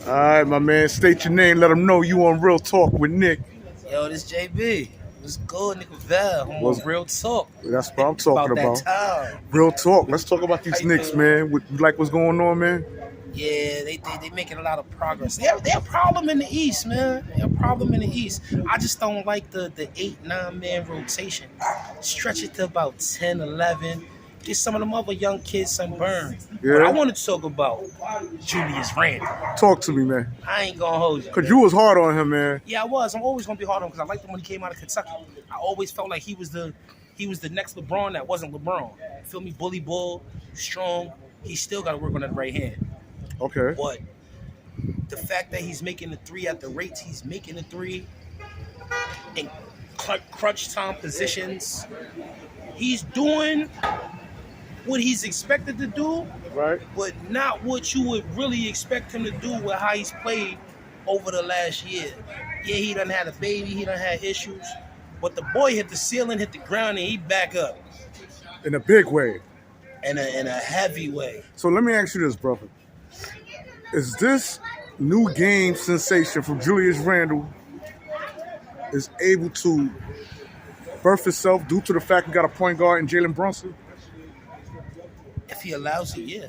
All right, my man. State your name. Let them know you on Real Talk with Nick. Yo, this JB. What's good, Nick Val? I'm What's- on Real Talk. That's what I'm talking about. That time. Real Talk. Let's talk about these How you Knicks, doing? man. You like what's going on, man? Yeah, they making a lot of progress. They're a problem in the East, man. They're a problem in the East. I just don't like the 8-9 man rotation. Stretch it to about 10, 11. Get some of them other young kids some burn. Yeah. But I wanted to talk about Julius Randle. Talk to me, man. I ain't gonna hold you. Cause you was hard on him, man. Yeah, I was. I'm always gonna be hard on him because I liked him when he came out of Kentucky. I always felt like he was the next LeBron that wasn't LeBron. Feel me? Bully ball, strong. He still got to work on that right hand. Okay. But the fact that he's making the three at the rates he's making the three in crunch time positions, he's doing what he's expected to do, Right. but not what you would really expect him to do with how he's played over the last year. Yeah, he done had a baby, he done had issues, but the boy hit the ceiling, hit the ground, and he back up In a big way. in a heavy way. So let me ask you this, brother. Is this new game sensation from Julius Randle is able to birth itself due to the fact he got a point guard in Jalen Brunson? If he allows it, yeah.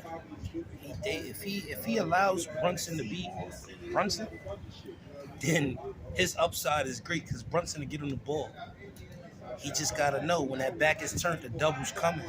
If he allows Brunson to be Brunson, then his upside is great because Brunson will get on the ball. He just gotta know when that back is turned, the double's coming,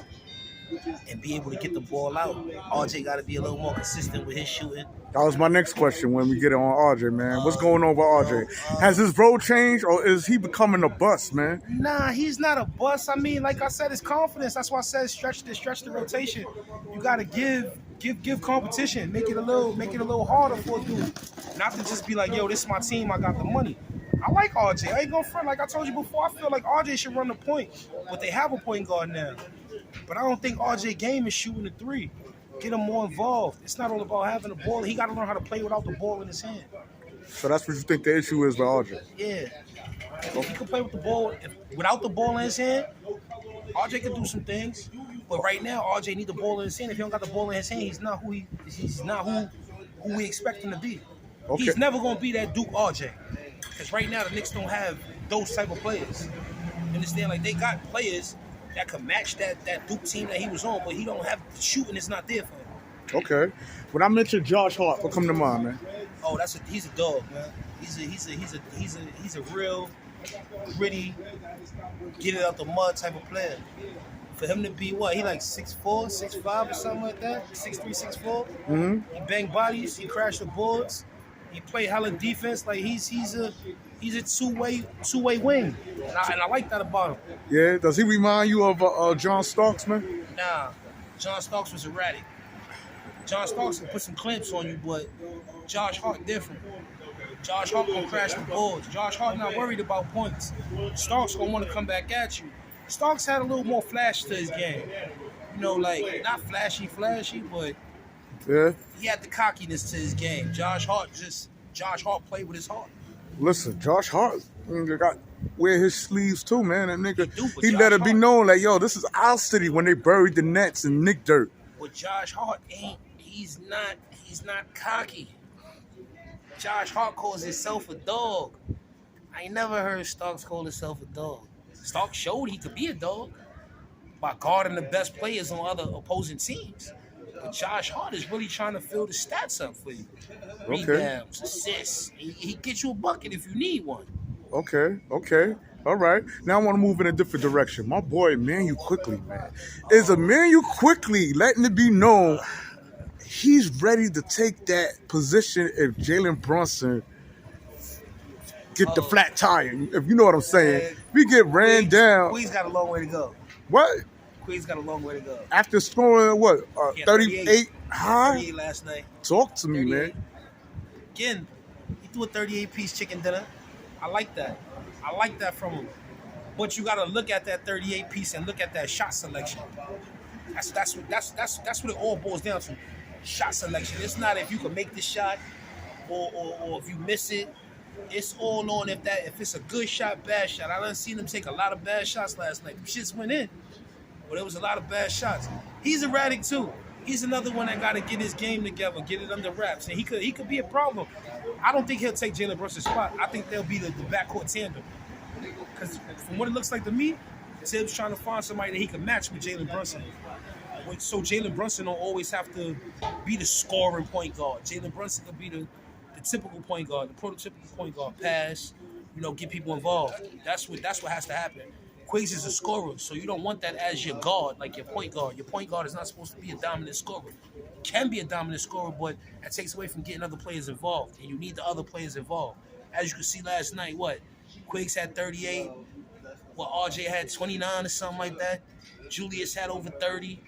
and be able to get the ball out. RJ got to be a little more consistent with his shooting. That was my next question when we get on RJ, man. What's going on with RJ? Has his role changed or is he becoming a bust, man? Nah, he's not a bust. I mean, like I said, his confidence. That's why I said stretch the rotation. You gotta give competition. Make it a little harder for a dude. Not to just be like, yo, this is my team, I got the money. I like RJ. I ain't gonna front. Like I told you before, I feel like RJ should run the point. But they have a point guard now. But I don't think RJ game is shooting the three. Get him more involved. It's not all about having the ball. He got to learn how to play without the ball in his hand. So that's what you think the issue is with RJ? Yeah. If he can play with the ball, without the ball in his hand, RJ can do some things. But right now, RJ need the ball in his hand. If he don't got the ball in his hand, he's not who we expect him to be. Okay. He's never gonna be that Duke RJ. Because right now the Knicks don't have those type of players. You understand? Like they got players that could match that Duke team that he was on, but he don't have the shooting. It's not there for him. Okay. When I mentioned Josh Hart, what come to mind, man? Oh, he's a dog, man. He's a real gritty, get it out the mud type of player. For him to be what? He like 6'4", 6'5", or something like that. 6'3", 6'4". Mm-hmm. He banged bodies. He crashed the boards. He played hella defense. Like he's a two-way wing, and I like that about him. Yeah. Does he remind you of John Starks, man? Nah, John Starks was erratic. John Starks can put some clamps on you, but Josh Hart different. Josh Hart gonna crash the boards. Josh Hart not worried about points. Starks gonna want to come back at you. Starks had a little more flash to his game. You know, like not flashy, but Yeah. he had the cockiness to his game. Josh Hart played with his heart. Listen, Josh Hart got wear his sleeves too, man. That nigga, But he Josh let it be Hart- known like, yo, this is our city when they buried the Nets in Knick dirt. But Josh Hart he's not cocky. Josh Hart calls himself a dog. I ain't never heard Starks call himself a dog. Starks showed he could be a dog by guarding the best players on other opposing teams. But Josh Hart is really trying to fill the stats up for you. Okay. Rebounds, assists. He gets you a bucket if you need one. Okay. All right. Now I want to move in a different direction. My boy, Immanuel Quickley, man. Is Immanuel Quickley letting it be known he's ready to take that position if Jalen Brunson get the flat tire, if you know what I'm saying. We get ran down. Queen's got a long way to go. What? Queen's got a long way to go. After scoring, what, Yeah, 38 high? 38 last night. Talk to me, 38. man. Again, he threw a 38-piece chicken dinner. I like that. I like that from him. But you got to look at that 38-piece and look at that shot selection. That's what it all boils down to. Shot selection. It's not if you can make the shot or if you miss it. It's all on if it's a good shot, bad shot. I done seen him take a lot of bad shots last night. Them shits went in. But there was a lot of bad shots. He's erratic too. He's another one that got to get his game together, get it under wraps, and he could be a problem. I don't think he'll take Jalen Brunson's spot. I think they'll be the backcourt tandem. Because from what it looks like to me, Tibbs trying to find somebody that he can match with Jalen Brunson. So Jalen Brunson don't always have to be the scoring point guard. Jalen Brunson could be the typical point guard, the prototypical point guard, pass, get people involved. That's what has to happen. Quiggs is a scorer, so you don't want that as your guard, like your point guard. Your point guard is not supposed to be a dominant scorer. Can be a dominant scorer, but that takes away from getting other players involved, and you need the other players involved. As you can see last night, Quiggs had 38, RJ had 29 or something like that. Julius had over 30.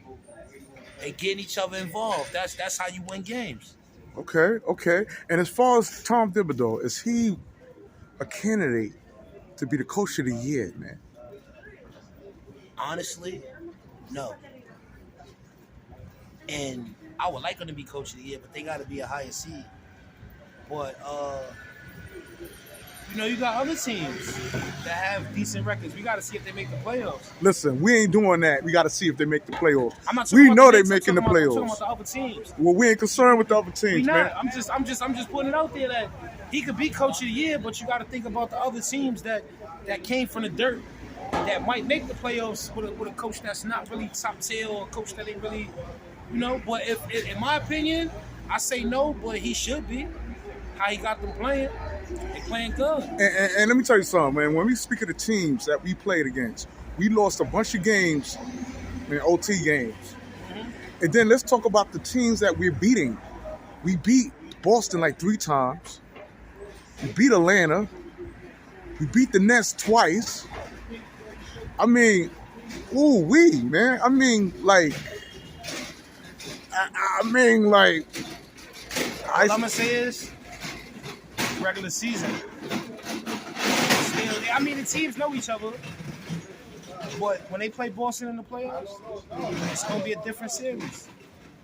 They getting each other involved. That's how you win games. Okay. And as far as Tom Thibodeau, is he a candidate to be the coach of the year, man? Honestly, no. And I would like him to be coach of the year, but they got to be a higher seed. But you got other teams that have decent records. We got to see if they make the playoffs. Listen, we ain't doing that. We got to see if they make the playoffs. I'm not talking we about know the they Knicks, making the I'm playoffs. talking about the other teams. Well, we ain't concerned with the other teams, We not. man. I'm just putting it out there that he could be coach of the year, but you got to think about the other teams that came from the dirt that might make the playoffs with a coach that's not really top tier or a coach that ain't really, But if in my opinion, I say no, but he should be. How he got them playing. They playing good. And let me tell you something, man. When we speak of the teams that we played against, we lost a bunch of games, OT games. Mm-hmm. And then let's talk about the teams that we're beating. We beat Boston like 3 times. We beat Atlanta. We beat the Nets twice. I mean, man. I mean, all I'm gonna say is regular season. The teams know each other, but when they play Boston in the playoffs, it's gonna be a different series.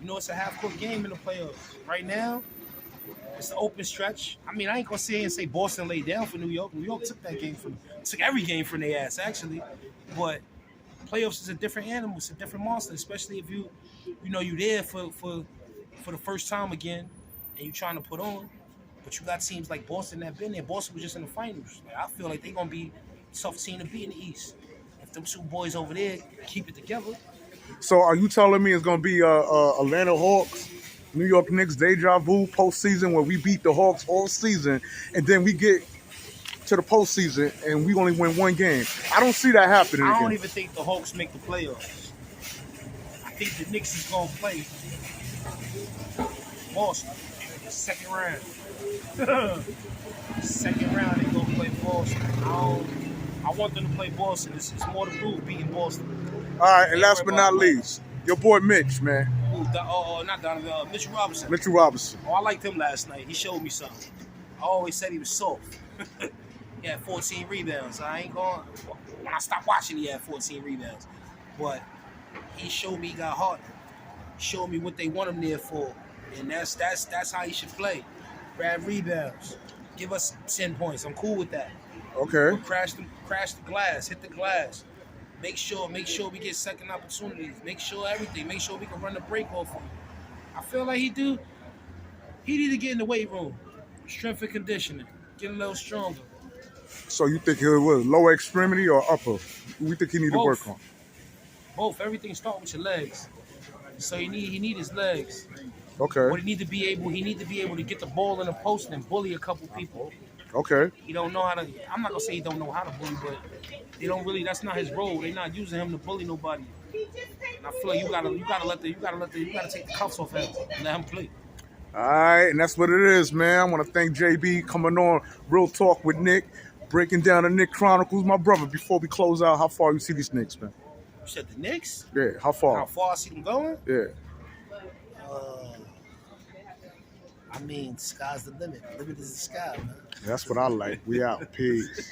It's a half-court game in the playoffs. Right now, it's an open stretch. I ain't gonna sit here and say Boston laid down for New York. New York took every game from their ass actually, but playoffs is a different animal. It's a different monster, especially if you there for the first time again, and you trying to put on. But you got teams like Boston that been there. Boston was just in the finals. I feel like they're going to be a tough team to beat in the East. If them 2 boys over there keep it together. So are you telling me it's going to be Atlanta Hawks, New York Knicks, deja vu postseason where we beat the Hawks all season, and then we get to the postseason and we only win 1 game? I don't see that happening I again. don't even think the Hawks make the playoffs. I think the Knicks is going to play Boston. Second round. Second round, they gonna play Boston. I want them to play Boston. It's more to prove beating Boston. All right, and last but not least, your boy Mitch, man. Not Donovan. Mitchell Robinson. Mitchell Robinson. I liked him last night. He showed me something. I always said he was soft. He had 14 rebounds. When I stopped watching, he had 14 rebounds. But he showed me he got heart. He showed me what they want him there for. And that's how he should play. Grab rebounds. Give us 10 points. I'm cool with that. Okay. Crash the glass. Hit the glass. Make sure we get second opportunities. Make sure everything. Make sure we can run the break off him. I feel like he need to get in the weight room. Strength and conditioning. Get a little stronger. So you think it was lower extremity or upper? We think he need to work on? Both. Everything starts with your legs. So he need his legs. Okay. But he need to be able to get the ball in the post and bully a couple people. Okay. He don't know how to. I'm not gonna say he don't know how to bully, but they don't really. That's not his role. They're not using him to bully nobody. And I feel like you gotta take the cuffs off him and let him play. All right, and that's what it is, man. I want to thank JB coming on Real Talk with Nick, breaking down the Knick Chronicles. My brother, before we close out, how far you see these Knicks, man? You said the Knicks? Yeah, how far? How far I see them going? Yeah. Sky's the limit. The limit is the sky, man. That's what I like. We out. Peace.